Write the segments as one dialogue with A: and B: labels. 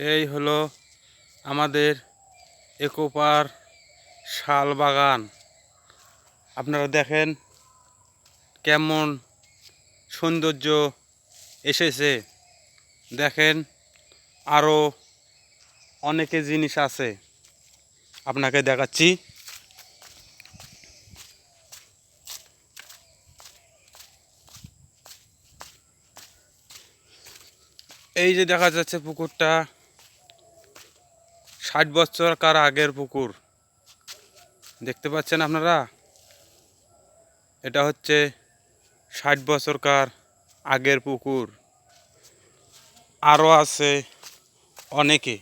A: এই হলো আমাদের ইকোপার শাল বাগান। আপনারা দেখেন কেমন সৌন্দর্য এসেছে। দেখেন আরও অনেকে জিনিস আছে, আপনাকে দেখাচ্ছি। এই যে দেখা যাচ্ছে পুকুরটা 60 বছরকার আগের পুকুর, দেখতে পাচ্ছেন আপনারা। এটা হচ্ছে 60 বছরকার আগের পুকুর। আরও আছে অনেকে,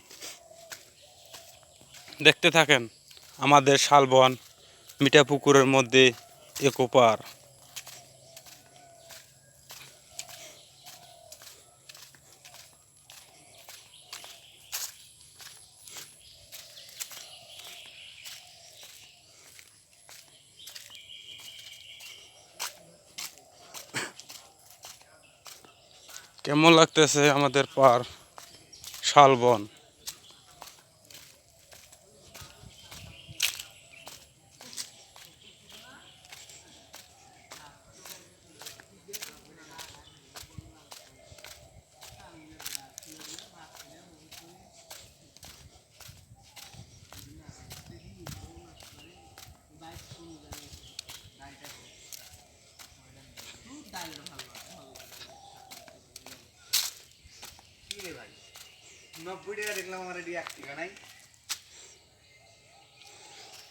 A: দেখতে থাকেন আমাদের শালবন মিঠা পুকুরের মধ্যে ইকোপার। কেমন লাগতেছে আমাদের পার শালবন।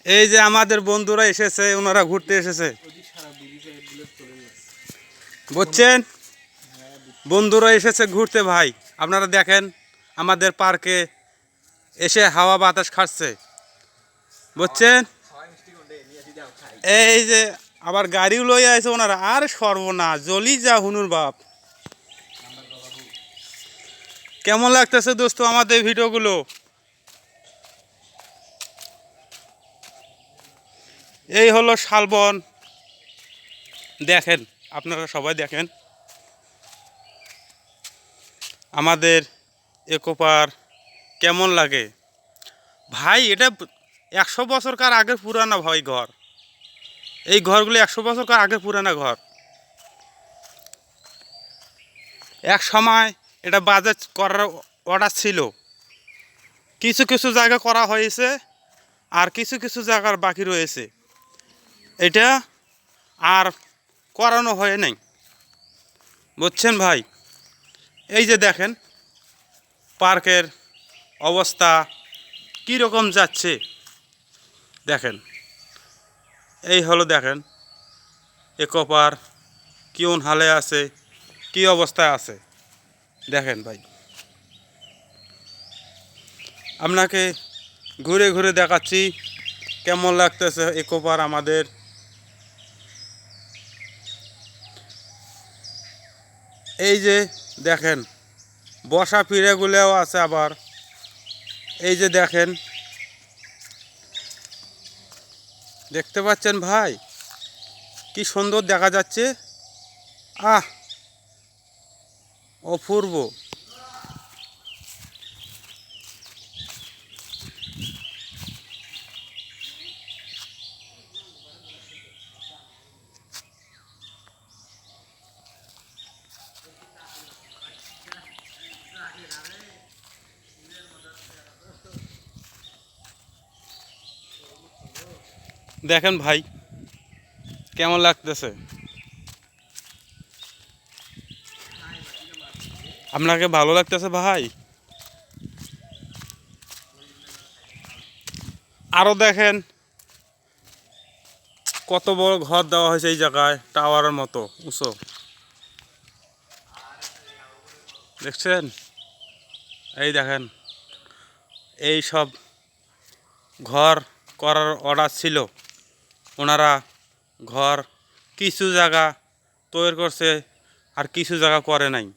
A: এই যে আমাদের বন্ধুরা এসেছে, ওনারা ঘুরতে এসেছে, বুঝছেন? বন্ধুরা এসেছে ঘুরতে ভাই। আপনারা দেখেন আমাদের পার্কে এসে হাওয়া বাতাস খাচ্ছে, বুঝছেন? এই যে আবার গাড়িও লইয়া আছে ওনারা। আর সর্বনাশ, জলি যা হুনুর বাপ। কেমন লাগতেছে দোস্ত আমাদের ভিডিওগুলো? এই হলো শালবন, দেখেন আপনারা সবাই দেখেন আমাদের ইকোপার কেমন লাগে ভাই। এটা 100 বছরকার আগের পুরানা ভাই ঘর। এই ঘরগুলো 100 বছরকার আগের পুরানা ঘর। এক সময় এটা বাজেট করার অর্ডার ছিল, কিছু কিছু জায়গা করা হয়েছে আর কিছু কিছু জায়গার বাকি রয়েছে। এটা আর করানো হয় নাই, বুঝছেন ভাই? এই যে দেখেন পার্কের অবস্থা কী রকম যাচ্ছে, দেখেন। এই হলো দেখেন ইকোপার কোন হালে আছে, কি অবস্থায় আছে, দেখেন ভাই। আপনাকে ঘুরে ঘুরে দেখাচ্ছি কেমন লাগতেছে ইকোপার আমাদের। এই যে দেখেন বসা পিঁড়েগুলোও আছে আবার। এই যে দেখেন, দেখতে পাচ্ছেন ভাই কি সুন্দর দেখা যাচ্ছে। আহ, অপূর্ব। দেখেন ভাই কেমন লাগতেছে। আপনাকে ভালো লাগতেছে ভাই? আরও দেখেন কত বড় ঘর দেওয়া হয়েছে এই জায়গায়, টাওয়ারের মতো উঁচু, দেখছেন? এই দেখেন এই সব ঘর করার অর্ডার ছিল, ওনারা ঘর কিছু জায়গা তৈরি করছে আর কিছু জায়গা করে নাই।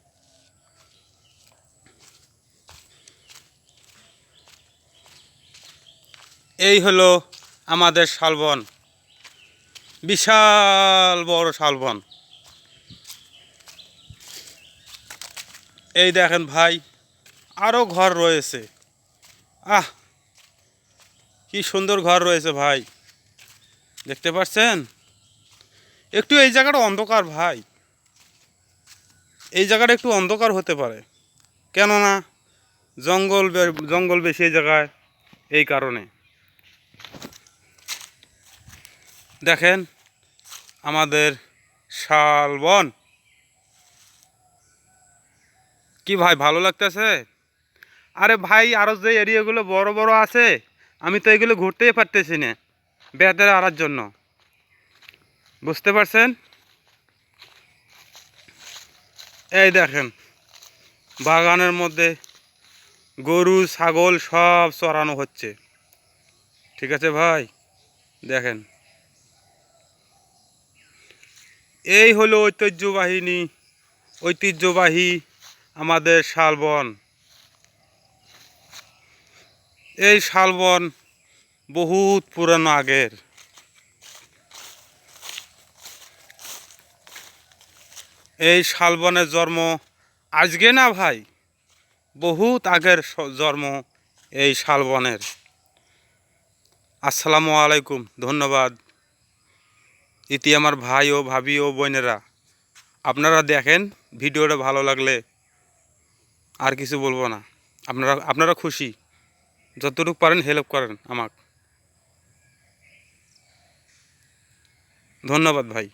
A: এই হলো আমাদের শালবন, বিশাল বড় শালবন। এই দেখেন ভাই আরও ঘর রয়েছে। আহ, কি সুন্দর ঘর রয়েছে ভাই, দেখতে পাচ্ছেন? একটু এই জায়গাটা অন্ধকার ভাই, এই জায়গাটা একটু অন্ধকার হতে পারে, কেননা জঙ্গল বেশি এই জায়গায়, এই কারণে। দেখেন আমাদের শালবন, কি ভাই ভালো লাগতেছে? আরে ভাই আরও যে এরিয়াগুলো বড় বড় আছে, আমি তো এগুলো ঘুরতেই পারতেছি না বেড়াতে আনার জন্য, বুঝতে পারছেন? এই দেখেন বাগানের মধ্যে গরু ছাগল সব চড়ানো হচ্ছে, ঠিক আছে ভাই? দেখেন এই হলো ঐতিহ্যবাহী আমাদের শালবন। এই শালবন বহুত পুরানো আগের। এই শালবনের জন্ম আজকে না ভাই, বহুত আগের জন্ম এই শালবনের। আসসালামু আলাইকুম, ধন্যবাদ। ইতি আমার ভাই ও ভাবি ও বোনেরা, আপনারা দেখেন, ভিডিওটা ভালো লাগলে আর কিছু বলবো না। আপনারা খুশি, যতটুকু পারেন হেল্প করেন আমাকে। ধন্যবাদ ভাই।